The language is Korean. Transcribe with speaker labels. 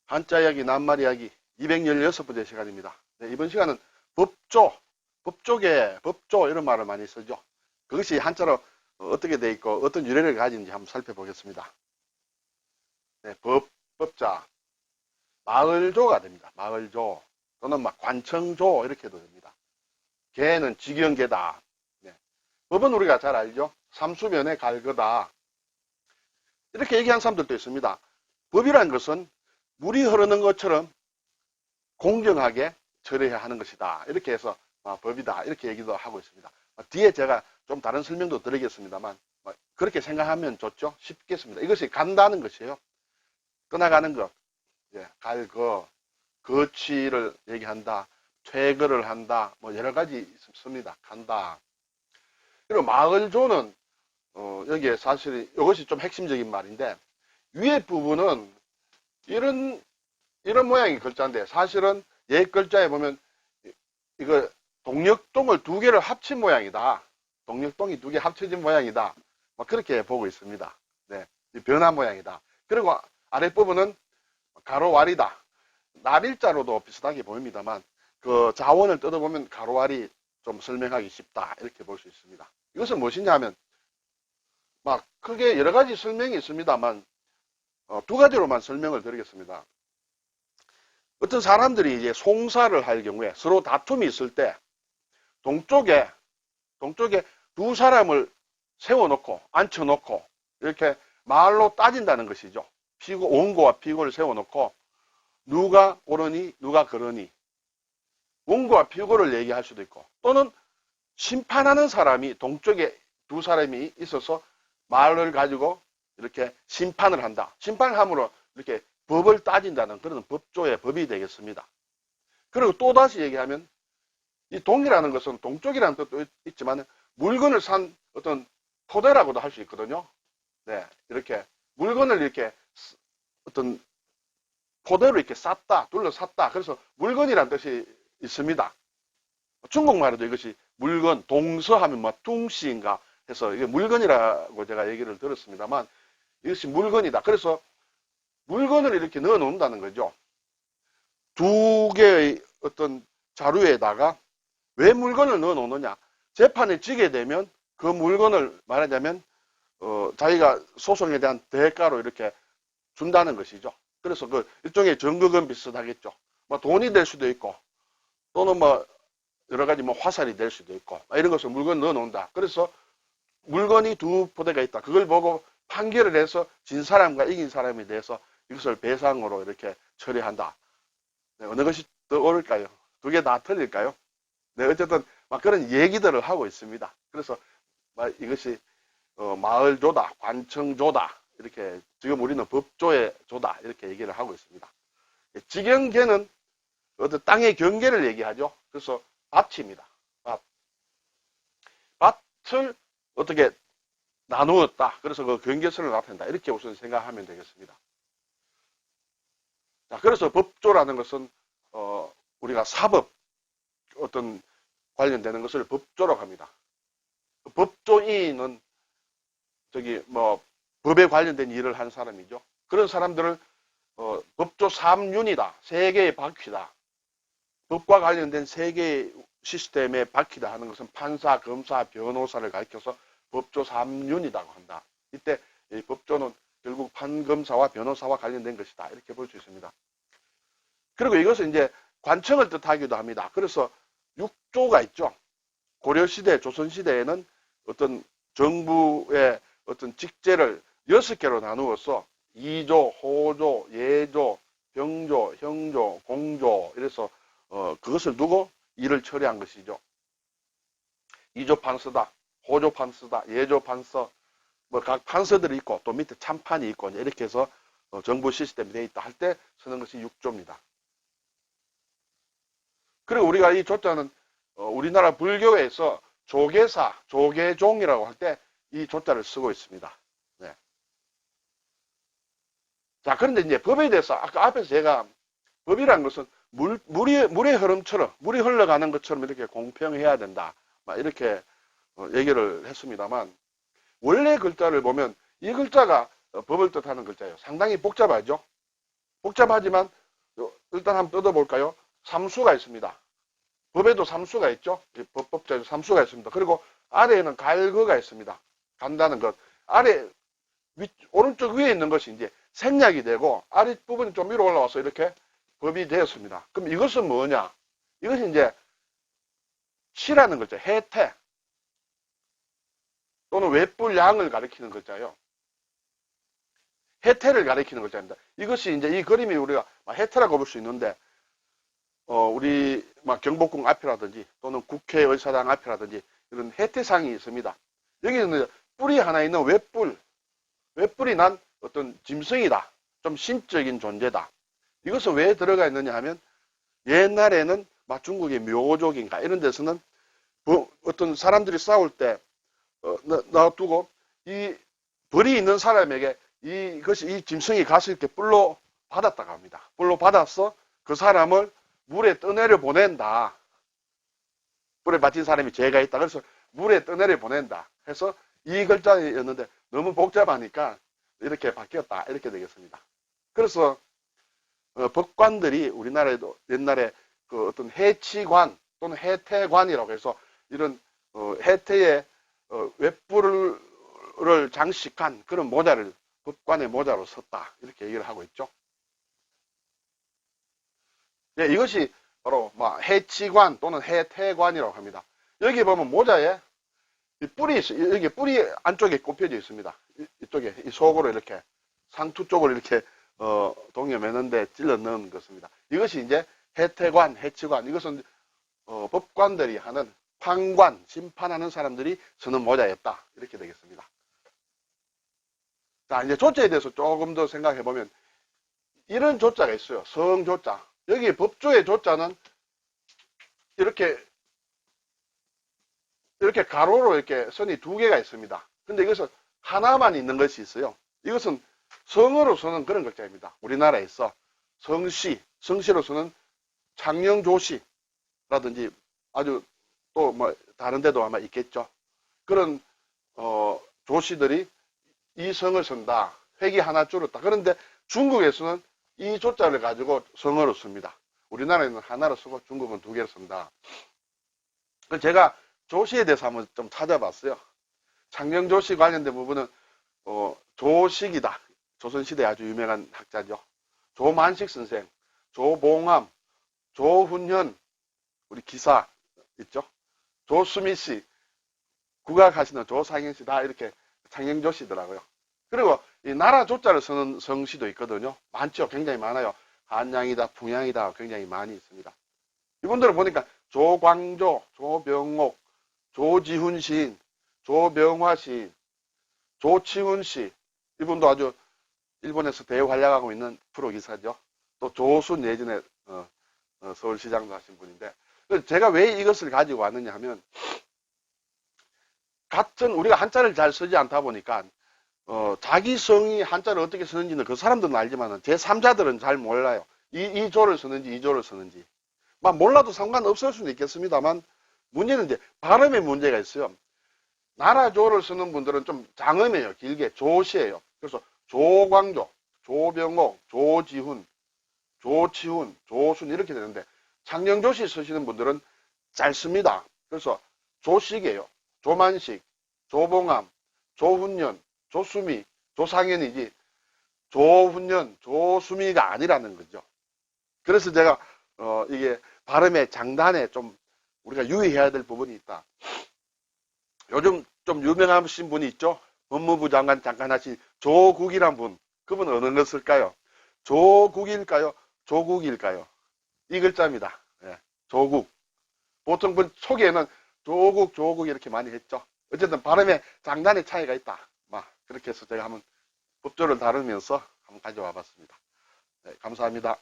Speaker 1: 한자 이야기, 낱말 이야기 216번째 시간입니다. 네, 이번 시간은 법조, 법조 이런 말을 많이 쓰죠. 그것이 한자로 어떻게 돼 있고 어떤 유래를 가지는지 한번 살펴보겠습니다. 네, 법자, 마을조가 됩니다. 마을조 또는 막 관청조 이렇게도 됩니다. 개는 직영개다. 네, 법은 우리가 잘 알죠. 삼수면에 갈거다. 이렇게 얘기한 사람들도 있습니다. 법이란 것은 물이 흐르는 것처럼 공정하게 처리해야 하는 것이다. 이렇게 해서 법이다. 이렇게 얘기도 하고 있습니다. 뒤에 제가 좀 다른 설명도 드리겠습니다만 그렇게 생각하면 좋죠. 쉽겠습니다. 이것이 간다는 것이에요. 떠나가는 것, 갈거, 거취를 얘기한다. 퇴거를 한다. 뭐 여러 가지 있습니다. 간다. 그리고 마을조는 여기에 사실 이것이 좀 핵심적인 말인데 위에 부분은 이런 모양의 글자인데 사실은 옛 글자에 보면 이거 동력동을 두 개를 합친 모양이다. 동력동이 두 개 합쳐진 모양이다. 그렇게 보고 있습니다. 네, 변한 모양이다. 그리고 아랫부분은 가로왈이다. 날일자로도 비슷하게 보입니다만 그 자원을 뜯어보면 가로왈이 좀 설명하기 쉽다. 이렇게 볼 수 있습니다. 이것은 무엇이냐 하면 크게 여러 가지 설명이 있습니다만 두 가지로만 설명을 드리겠습니다. 어떤 사람들이 이제 송사를 할 경우에 서로 다툼이 있을 때 동쪽에 두 사람을 세워놓고 앉혀놓고 이렇게 말로 따진다는 것이죠. 원고와 피고를 세워놓고 누가 옳으니 누가 그러니 원고와 피고를 얘기할 수도 있고 또는 심판하는 사람이 동쪽에 두 사람이 있어서 말을 가지고 이렇게 심판을 한다. 심판을 함으로 이렇게 법을 따진다는 그런 법조의 법이 되겠습니다. 그리고 또다시 얘기하면 이 동이라는 것은 동쪽이라는 뜻도 있지만 물건을 산 어떤 토대라고도 할 수 있거든요. 네, 이렇게 물건을 이렇게 어떤 토대로 이렇게 쌌다, 둘러쌌다. 그래서 물건이라는 뜻이 있습니다. 중국말에도 이것이 물건, 동서하면 둥시인가 해서 이게 물건이라고 제가 얘기를 들었습니다만 이것이 물건이다. 그래서 물건을 이렇게 넣어 놓는다는 거죠. 두 개의 어떤 자루에다가 왜 물건을 넣어 놓느냐. 재판에 지게 되면 그 물건을 말하자면 자기가 소송에 대한 대가로 이렇게 준다는 것이죠. 그래서 그 일종의 증거금 비슷하겠죠. 돈이 될 수도 있고 또는 여러 가지 화살이 될 수도 있고 이런 것을 물건 넣어 놓는다. 그래서 물건이 두 포대가 있다. 그걸 보고 판결을 해서 진 사람과 이긴 사람에 대해서 이것을 배상으로 이렇게 처리한다. 네, 어느 것이 더 옳을까요? 두 개 다 틀릴까요? 네, 어쨌든 그런 얘기들을 하고 있습니다. 그래서 이것이 마을조다, 관청조다 이렇게 지금 우리는 법조의 조다 이렇게 얘기를 하고 있습니다. 직영계는 어떤 땅의 경계를 얘기하죠. 그래서 밭입니다. 밭을 어떻게 나누었다. 그래서 그 경계선을 나타낸다. 이렇게 우선 생각하면 되겠습니다. 자, 그래서 법조라는 것은 우리가 사법 어떤 관련되는 것을 법조라고 합니다. 법조인은 법에 관련된 일을 하는 사람이죠. 그런 사람들을 법조 삼윤이다. 세 개의 바퀴다. 법과 관련된 세 개의 시스템의 바퀴다 하는 것은 판사, 검사, 변호사를 가리켜서 법조 삼윤이라고 한다. 이때 이 법조는 결국 판검사와 변호사와 관련된 것이다. 이렇게 볼 수 있습니다. 그리고 이것은 이제 관청을 뜻하기도 합니다. 그래서 6조가 있죠. 고려시대, 조선시대에는 어떤 정부의 어떤 직제를 6개로 나누어서 2조, 호조, 예조, 병조, 형조, 공조 이래서 그것을 두고 일을 처리한 것이죠. 2조 판서다, 호조 판서다, 예조 판서 각 판서들이 있고 또 밑에 참판이 있고 이렇게 해서 정부 시스템이 되어 있다 할 때 쓰는 것이 6조입니다. 그리고 우리가 이 조자는 우리나라 불교에서 조계사, 조계종이라고 할 때 이 조자를 쓰고 있습니다. 네. 자, 그런데 이제 법에 대해서 아까 앞에서 제가 법이라는 것은 물의 흐름처럼, 물이 흘러가는 것처럼 이렇게 공평해야 된다. 이렇게 얘기를 했습니다만 원래 글자를 보면 이 글자가 법을 뜻하는 글자예요. 상당히 복잡하죠. 복잡하지만 일단 한번 뜯어볼까요? 삼수가 있습니다. 법에도 삼수가 있죠. 법제에도 삼수가 있습니다. 그리고 아래에는 갈거가 있습니다. 간다는 것. 아래 오른쪽 위에 있는 것이 이제 생략이 되고 아랫부분이 좀 위로 올라와서 이렇게 법이 되었습니다. 그럼 이것은 뭐냐? 이것이 이제 치라는 거죠. 혜택 또는 외뿔량을 가리키는 글자예요. 혜택을 가리키는 글자입니다. 이것이 이제 이 그림이 우리가 혜택이라고 볼 수 있는데 우리 경복궁 앞이라든지 또는 국회의사당 앞이라든지 이런 혜택상이 있습니다. 여기는 뿔이 하나 있는 외뿔이 난 어떤 짐승이다. 좀 신적인 존재다. 이것은 왜 들어가 있느냐 하면 옛날에는 중국의 묘족인가 이런 데서는 어떤 사람들이 싸울 때 놔두고 이 벌이 있는 사람에게 이 짐승이 가서 이렇게 뿔로 받았다고 합니다. 뿔로 받아서 그 사람을 물에 떠내려 보낸다. 뿔에 맞힌 사람이 죄가 있다. 그래서 물에 떠내려 보낸다. 해서 이 글자였는데 너무 복잡하니까 이렇게 바뀌었다. 이렇게 되겠습니다. 그래서 법관들이 우리나라에도 옛날에 그 어떤 해치관 또는 해태관이라고 해서 이런 해태의 외뿔을 장식한 그런 모자를 법관의 모자로 썼다. 이렇게 얘기를 하고 있죠. 네, 이것이 바로 해치관 또는 해태관이라고 합니다. 여기 보면 모자에 여기 뿔이 안쪽에 꼽혀져 있습니다. 이쪽에 이 속으로 이렇게 상투 쪽을 이렇게 동여 매는데 찔러 넣은 것입니다. 이것이 이제 해태관, 해치관. 이것은 법관들이 하는 판관, 심판하는 사람들이 쓰는 모자였다. 이렇게 되겠습니다. 자, 이제 조자에 대해서 조금 더 생각해 보면 이런 조자가 있어요. 성조자. 여기 법조의 조자는 이렇게 가로로 이렇게 선이 두 개가 있습니다. 근데 이것은 하나만 있는 것이 있어요. 이것은 성으로 쓰는 그런 글자입니다. 우리나라에서 성시로 쓰는 창녕조시라든지 아주 또 다른 데도 아마 있겠죠. 그런 조시들이 이 성을 쓴다. 획이 하나 줄었다. 그런데 중국에서는 이 조자를 가지고 성어로 씁니다. 우리나라에는 하나로 쓰고 중국은 두 개를 쓴다. 제가 조시에 대해서 한번 좀 찾아봤어요. 창녕조시 관련된 부분은 조식이다. 조선시대에 아주 유명한 학자죠. 조만식 선생, 조봉암, 조훈현, 우리 기사 있죠. 조수미 씨, 국악하시는 조상현 씨 다 이렇게 창녕조시더라고요. 그리고 이 나라 조자를 쓰는 성시도 있거든요. 많죠. 굉장히 많아요. 한양이다, 풍양이다 굉장히 많이 있습니다. 이분들을 보니까 조광조, 조병옥, 조지훈 시인, 조명화 시인, 조치훈 씨, 이분도 아주 일본에서 대활약하고 있는 프로 기사죠. 또 조순 예전에 서울시장도 하신 분인데, 제가 왜 이것을 가지고 왔느냐 하면 같은 우리가 한자를 잘 쓰지 않다 보니까 자기 성이 한자를 어떻게 쓰는지는 그 사람들은 알지만 제3자들은 잘 몰라요. 이 조를 쓰는지 이 조를 쓰는지. 몰라도 상관없을 수는 있겠습니다만 문제는 이제 발음에 문제가 있어요. 나라조를 쓰는 분들은 좀 장음이에요. 길게 조시예요. 그래서 조광조, 조병옥, 조지훈, 조치훈, 조순 이렇게 되는데 창녕조시 쓰시는 분들은 짧습니다. 그래서 조식이에요. 조만식, 조봉암, 조훈년, 조수미, 조상현이지 조훈년, 조수미가 아니라는 거죠. 그래서 제가 이게 발음의 장단에 좀 우리가 유의해야 될 부분이 있다. 요즘 좀 유명하신 분이 있죠. 법무부 장관 잠깐 하신 조국이란 분. 그분은 어느 것일까요? 조국일까요? 조국일까요? 이 글자입니다. 예, 조국. 보통 그 초기에는 조국 이렇게 많이 했죠. 어쨌든 발음의 장단의 차이가 있다. 그렇게 해서 제가 한번 법조를 다루면서 한번 가져와 봤습니다. 네, 감사합니다.